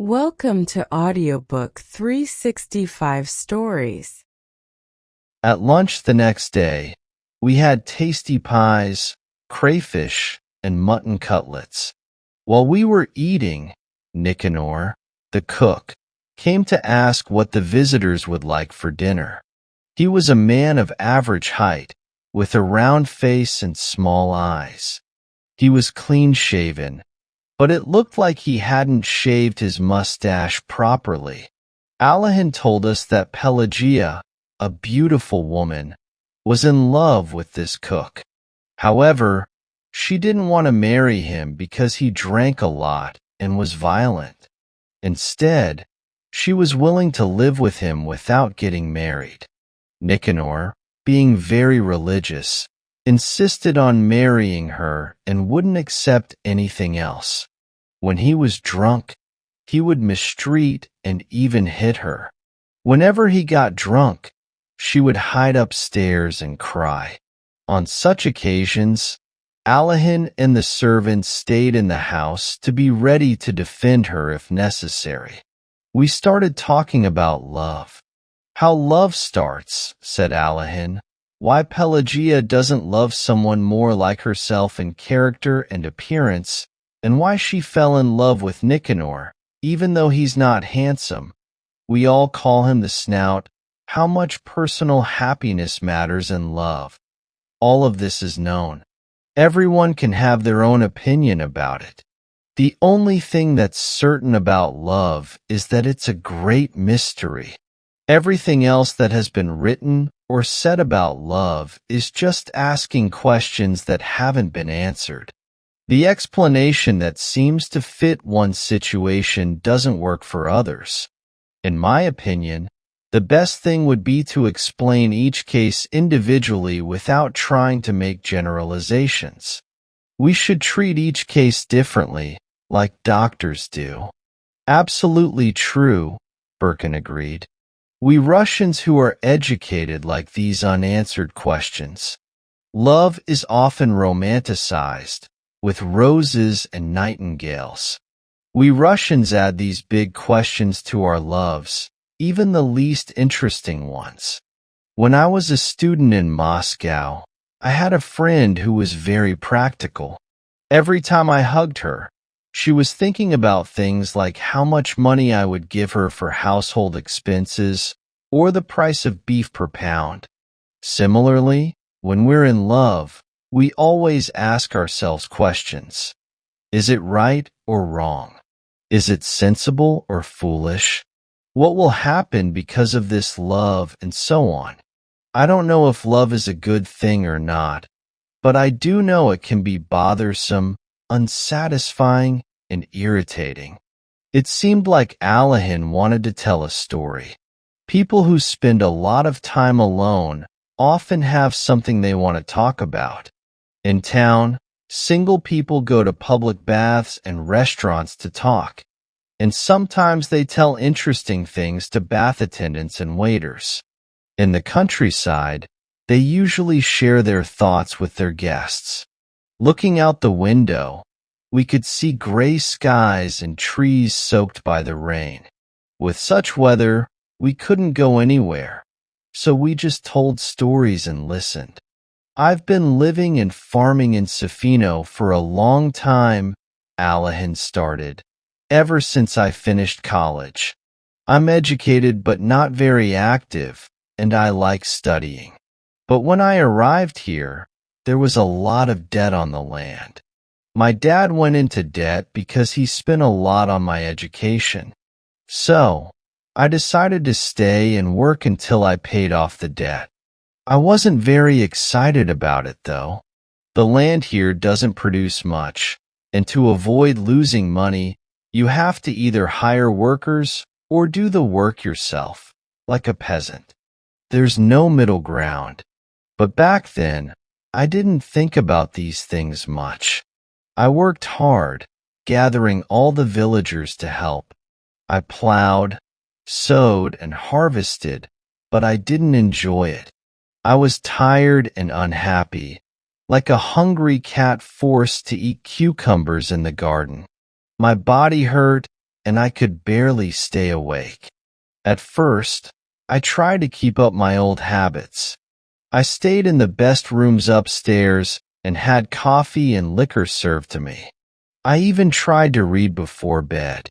Welcome to Audiobook 365 Stories. At lunch the next day, we had tasty pies, crayfish, and mutton cutlets. While we were eating, Nicanor, the cook, came to ask what the visitors would like for dinner. He was a man of average height, with a round face and small eyes. He was clean-shaven, but it looked like he hadn't shaved his mustache properly. Alahan told us that Pelagia, a beautiful woman, was in love with this cook. However, she didn't want to marry him because he drank a lot and was violent. Instead, she was willing to live with him without getting married. Nicanor, being very religious, insisted on marrying her and wouldn't accept anything else. When he was drunk, he would mistreat and even hit her. Whenever he got drunk, she would hide upstairs and cry. On such occasions, Alahan and the servants stayed in the house to be ready to defend her if necessary. We started talking about love. How love starts, said Alahan. Why Pelagia doesn't love someone more like herself in character and appearance, and why she fell in love with Nicanor, even though he's not handsome. We all call him the Snout. How much personal happiness matters in love. All of this is known. Everyone can have their own opinion about it. The only thing that's certain about love is that it's a great mystery. Everything else that has been written or said about love is just asking questions that haven't been answered. The explanation that seems to fit one situation doesn't work for others. In my opinion, the best thing would be to explain each case individually without trying to make generalizations. We should treat each case differently, like doctors do. Absolutely true, Birkin agreed. We Russians who are educated like these unanswered questions. Love is often romanticized, with roses and nightingales. We Russians add these big questions to our loves, even the least interesting ones. When I was a student in Moscow, I had a friend who was very practical. Every time I hugged her, she was thinking about things like how much money I would give her for household expenses or the price of beef per pound. Similarly, when we're in love, we always ask ourselves questions. Is it right or wrong? Is it sensible or foolish? What will happen because of this love, and so on? I don't know if love is a good thing or not, but I do know it can be bothersome, unsatisfying, and irritating. It seemed like Alahan wanted to tell a story. People who spend a lot of time alone often have something they want to talk about. In town, single people go to public baths and restaurants to talk, and sometimes they tell interesting things to bath attendants and waiters. In the countryside, they usually share their thoughts with their guests. Looking out the window, we could see gray skies and trees soaked by the rain. With such weather, we couldn't go anywhere, so we just told stories and listened. I've been living and farming in Sofino for a long time, Alahan started, ever since I finished college. I'm educated but not very active, and I like studying. But when I arrived here, there was a lot of debt on the land. My dad went into debt because he spent a lot on my education. So, I decided to stay and work until I paid off the debt. I wasn't very excited about it, though. The land here doesn't produce much, and to avoid losing money, you have to either hire workers or do the work yourself, like a peasant. There's no middle ground. But back then, I didn't think about these things much. I worked hard, gathering all the villagers to help. I plowed, sowed, and harvested, but I didn't enjoy it. I was tired and unhappy, like a hungry cat forced to eat cucumbers in the garden. My body hurt, and I could barely stay awake. At first, I tried to keep up my old habits. I stayed in the best rooms upstairs and had coffee and liquor served to me. I even tried to read before bed.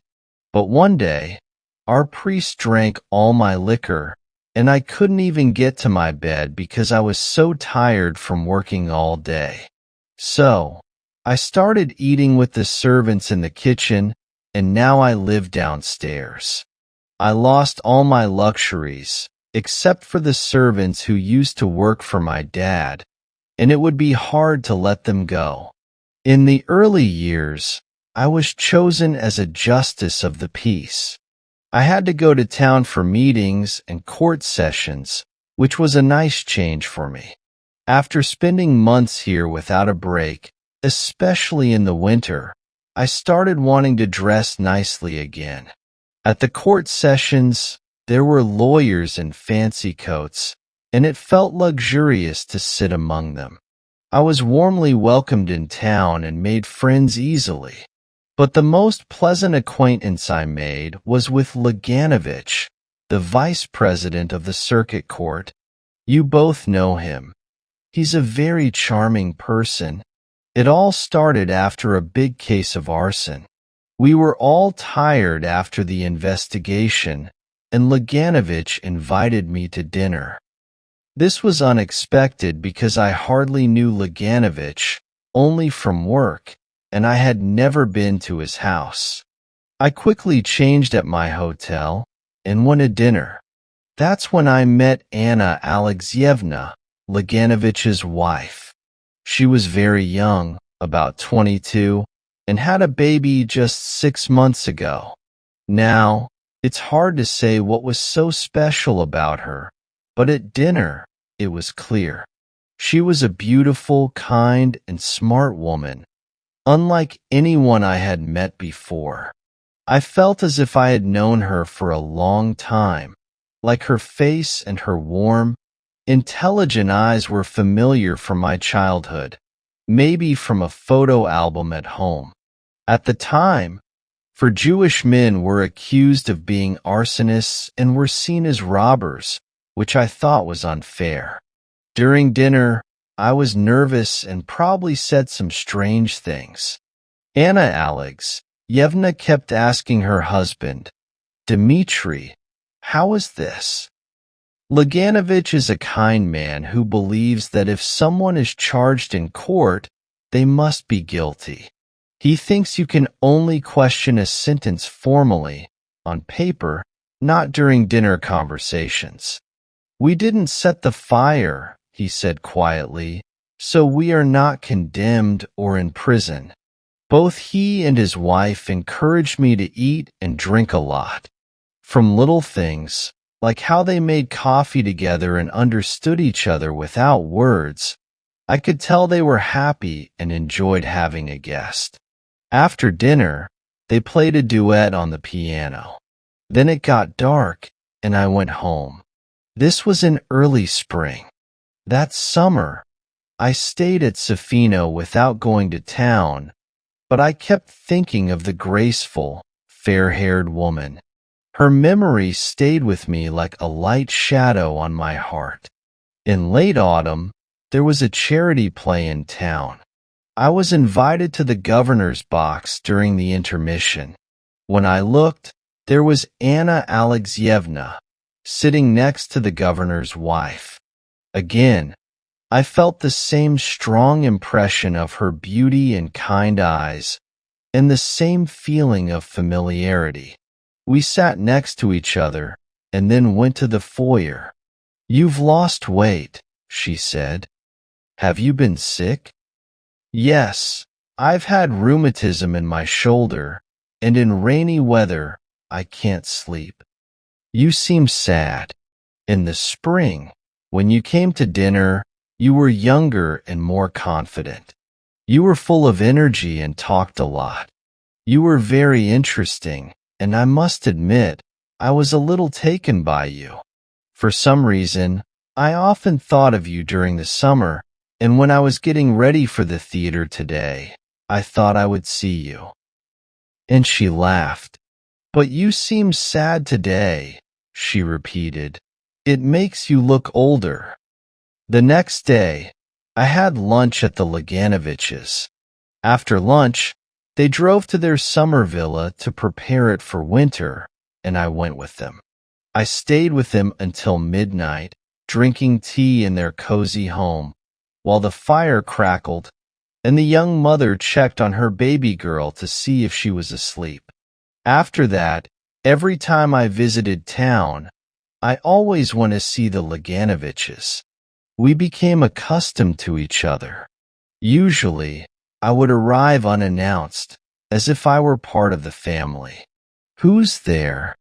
But one day, our priest drank all my liquor, and I couldn't even get to my bed because I was so tired from working all day. So, I started eating with the servants in the kitchen, and now I live downstairs. I lost all my luxuries, except for the servants who used to work for my dad, and it would be hard to let them go. In the early years, I was chosen as a justice of the peace. I had to go to town for meetings and court sessions, which was a nice change for me. After spending months here without a break, especially in the winter, I started wanting to dress nicely again. At the court sessions, there were lawyers in fancy coats, and it felt luxurious to sit among them. I was warmly welcomed in town and made friends easily. But the most pleasant acquaintance I made was with Laganovich, the vice president of the circuit court. You both know him. He's a very charming person. It all started after a big case of arson. We were all tired after the investigation, and Laganovich invited me to dinner. This was unexpected because I hardly knew Laganovich, only from work, and I had never been to his house. I quickly changed at my hotel and went to dinner. That's when I met Anna Alexeyevna, Laganovich's wife. She was very young, about 22, and had a baby just 6 months ago. Now, it's hard to say what was so special about her, but at dinner, it was clear. She was a beautiful, kind, and smart woman, unlike anyone I had met before. I felt as if I had known her for a long time, like her face and her warm, intelligent eyes were familiar from my childhood, maybe from a photo album at home. At the time, for Jewish men were accused of being arsonists and were seen as robbers, which I thought was unfair. During dinner, I was nervous and probably said some strange things. Anna Alexeyevna kept asking her husband, Dmitri, how is this? Laganovich is a kind man who believes that if someone is charged in court, they must be guilty. He thinks you can only question a sentence formally, on paper, not during dinner conversations. We didn't set the fire, he said quietly, so we are not condemned or in prison. Both he and his wife encouraged me to eat and drink a lot. From little things, like how they made coffee together and understood each other without words, I could tell they were happy and enjoyed having a guest. After dinner, they played a duet on the piano. Then it got dark, and I went home. This was in early spring. That summer, I stayed at Sofino without going to town, but I kept thinking of the graceful, fair-haired woman. Her memory stayed with me like a light shadow on my heart. In late autumn, there was a charity play in town. I was invited to the governor's box during the intermission. When I looked, there was Anna Alexeyevna, sitting next to the governor's wife. Again, I felt the same strong impression of her beauty and kind eyes, and the same feeling of familiarity. We sat next to each other, and then went to the foyer. "You've lost weight," she said. "Have you been sick?" "Yes, I've had rheumatism in my shoulder, and in rainy weather, I can't sleep." "You seem sad. In the spring, when you came to dinner, you were younger and more confident. You were full of energy and talked a lot. You were very interesting, and I must admit, I was a little taken by you. For some reason, I often thought of you during the summer, and when I was getting ready for the theater today, I thought I would see you." And she laughed. But you seem sad today, she repeated. It makes you look older. The next day, I had lunch at the Laganoviches'. After lunch, they drove to their summer villa to prepare it for winter, and I went with them. I stayed with them until midnight, drinking tea in their cozy home, while the fire crackled, and the young mother checked on her baby girl to see if she was asleep. After that, every time I visited town, I always went to see the Laganoviches'. We became accustomed to each other. Usually, I would arrive unannounced, as if I were part of the family. "Who's there?"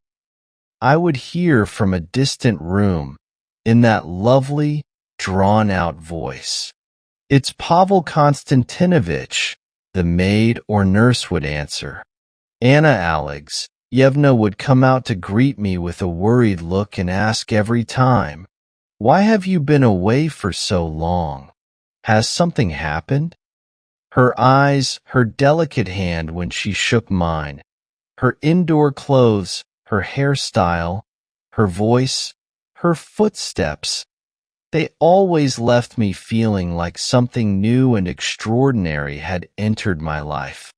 I would hear from a distant room in that lovely, drawn-out voice. "It's Pavel Konstantinovich," the maid or nurse would answer. Anna Alexeyevna would come out to greet me with a worried look and ask every time, "Why have you been away for so long? Has something happened?" Her eyes, her delicate hand when she shook mine, her indoor clothes, her hairstyle, her voice, her footsteps, they always left me feeling like something new and extraordinary had entered my life.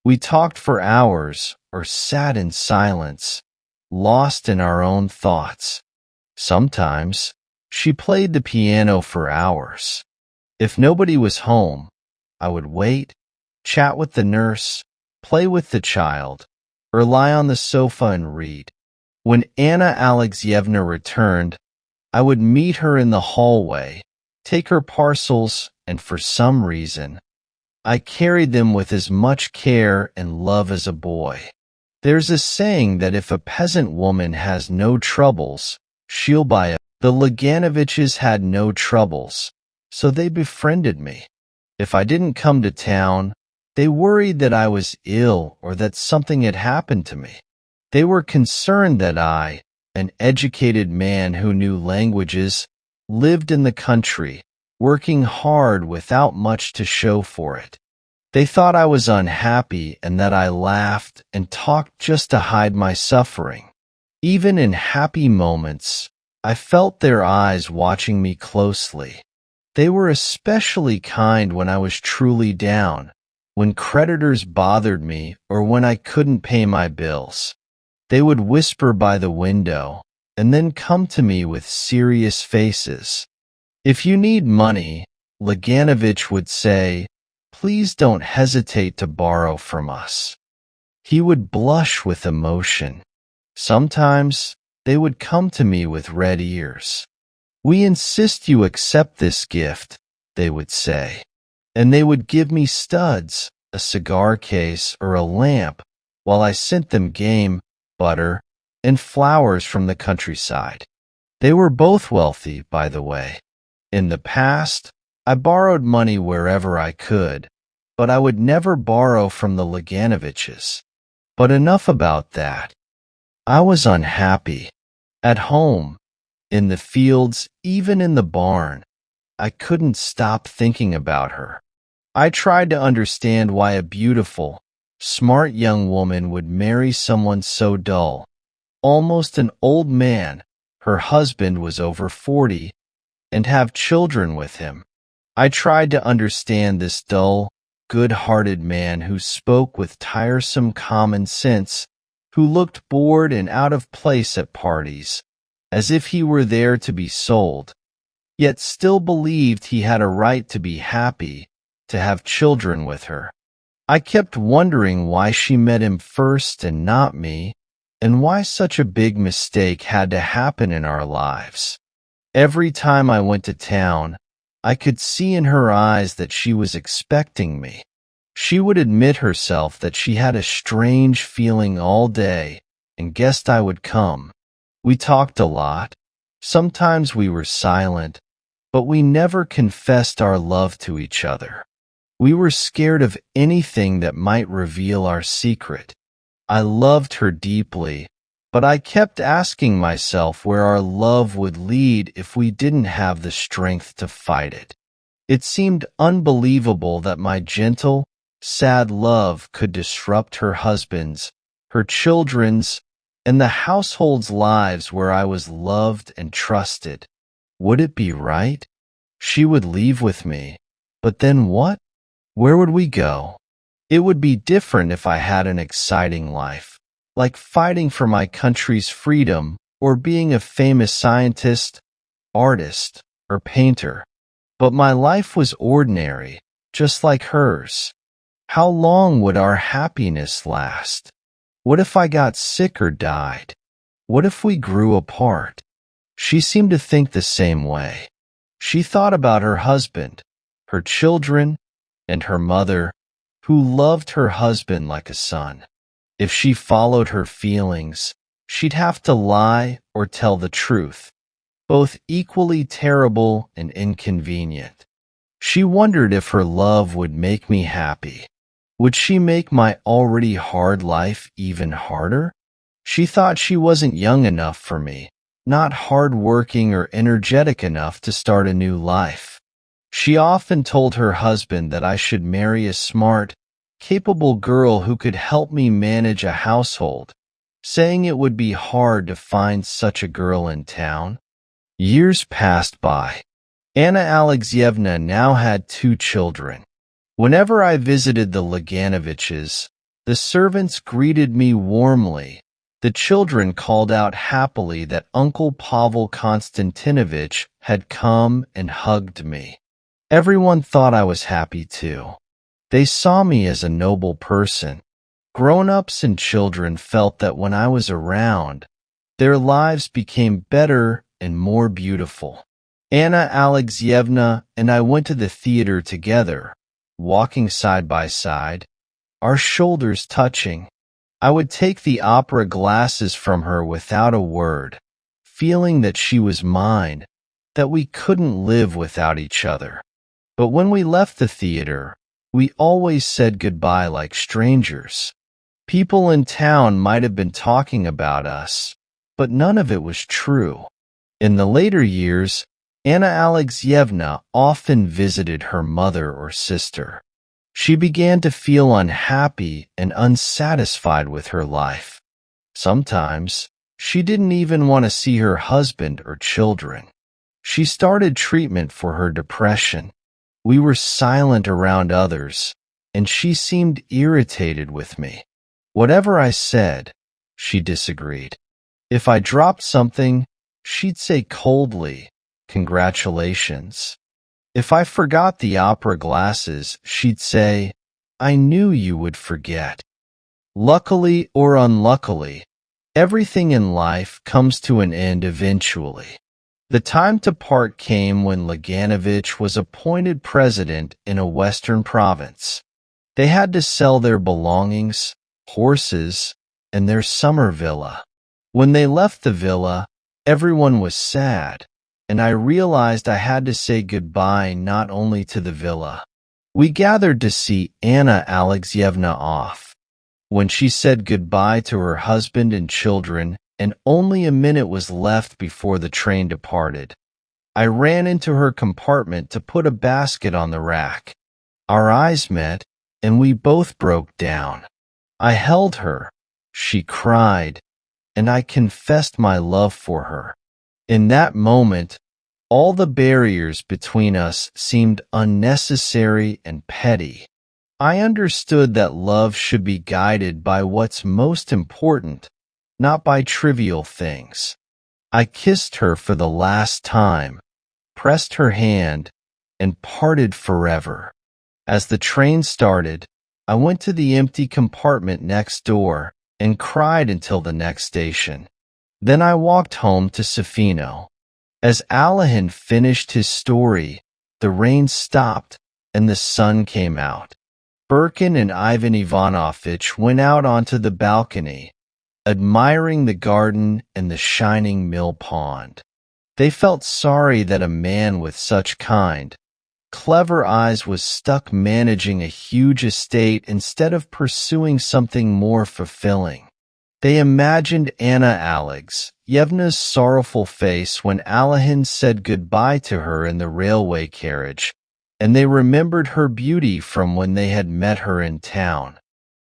We talked for hours or sat in silence, lost in our own thoughts. Sometimes she played the piano for hours. If nobody was home, I would wait, chat with the nurse, play with the child, or lie on the sofa and read. When Anna Alexeyevna returned, I would meet her in the hallway, take her parcels, and for some reason, I carried them with as much care and love as a boy. There's a saying that if a peasant woman has no troubles, she'll buy a... The Laganoviches had no troubles, so they befriended me. If I didn't come to town, they worried that I was ill or that something had happened to me. They were concerned that I, an educated man who knew languages, lived in the country, working hard without much to show for it. They thought I was unhappy and that I laughed and talked just to hide my suffering. Even in happy moments, I felt their eyes watching me closely. They were especially kind when I was truly down, when creditors bothered me or when I couldn't pay my bills. They would whisper by the window and then come to me with serious faces. "If you need money," Laganovich would say, "please don't hesitate to borrow from us." He would blush with emotion. Sometimes they would come to me with red ears. "We insist you accept this gift," they would say. And they would give me studs, a cigar case, or a lamp, while I sent them game, butter, and flowers from the countryside. They were both wealthy, by the way. In the past, I borrowed money wherever I could, but I would never borrow from the Laganoviches. But enough about that. I was unhappy. At home, in the fields, even in the barn, I couldn't stop thinking about her. I tried to understand why a beautiful, smart young woman would marry someone so dull. Almost an old man, her husband was over 40, and have children with him. I tried to understand this dull, good-hearted man who spoke with tiresome common sense, who looked bored and out of place at parties, as if he were there to be sold, yet still believed he had a right to be happy, to have children with her. I kept wondering why she met him first and not me, and why such a big mistake had to happen in our lives. Every time I went to town, I could see in her eyes that she was expecting me. She would admit herself that she had a strange feeling all day and guessed I would come. We talked a lot. Sometimes we were silent, but we never confessed our love to each other. We were scared of anything that might reveal our secret. I loved her deeply, but I kept asking myself where our love would lead if we didn't have the strength to fight it. It seemed unbelievable that my gentle, sad love could disrupt her husband's, her children's, and the household's lives where I was loved and trusted. Would it be right? She would leave with me. But then what? Where would we go? It would be different if I had an exciting life, like fighting for my country's freedom or being a famous scientist, artist, or painter. But my life was ordinary, just like hers. How long would our happiness last? What if I got sick or died? What if we grew apart? She seemed to think the same way. She thought about her husband, her children, and her mother, who loved her husband like a son. If she followed her feelings, she'd have to lie or tell the truth, both equally terrible and inconvenient. She wondered if her love would make me happy. Would she make my already hard life even harder? She thought she wasn't young enough for me, not hard-working or energetic enough to start a new life. She often told her husband that I should marry a smart, capable girl who could help me manage a household, saying it would be hard to find such a girl in town. Years passed by. Anna Alexeyevna now had 2 children. Whenever I visited the Laganoviches, the servants greeted me warmly. The children called out happily that Uncle Pavel Konstantinovich had come and hugged me. Everyone thought I was happy too. They saw me as a noble person. Grown-ups and children felt that when I was around, their lives became better and more beautiful. Anna Alexeyevna and I went to the theater together, walking side by side, our shoulders touching. I would take the opera glasses from her without a word, feeling that she was mine, that we couldn't live without each other. But when we left the theater, we always said goodbye like strangers. People in town might have been talking about us, but none of it was true. In the later years, Anna Alexeyevna often visited her mother or sister. She began to feel unhappy and unsatisfied with her life. Sometimes, she didn't even want to see her husband or children. She started treatment for her depression. We were silent around others, and she seemed irritated with me. Whatever I said, she disagreed. If I dropped something, she'd say coldly, "Congratulations." If I forgot the opera glasses, she'd say, "I knew you would forget." Luckily or unluckily, everything in life comes to an end eventually. The time to part came when Laganovich was appointed president in a western province. They had to sell their belongings, horses, and their summer villa. When they left the villa, everyone was sad, and I realized I had to say goodbye not only to the villa. We gathered to see Anna Alexeyevna off. When she said goodbye to her husband and children, and only a minute was left before the train departed, I ran into her compartment to put a basket on the rack. Our eyes met, and we both broke down. I held her. She cried, and I confessed my love for her. In that moment, all the barriers between us seemed unnecessary and petty. I understood that love should be guided by what's most important, not by trivial things. I kissed her for the last time, pressed her hand, and parted forever. As the train started, I went to the empty compartment next door and cried until the next station. Then I walked home to Sofino. As Alahin finished his story, the rain stopped and the sun came out. Birkin and Ivan Ivanovich went out onto the balcony, admiring the garden and the shining mill pond. They felt sorry that a man with such kind, clever eyes was stuck managing a huge estate instead of pursuing something more fulfilling. They imagined Anna Alexeyevna's sorrowful face when Alahin said goodbye to her in the railway carriage, and they remembered her beauty from when they had met her in town.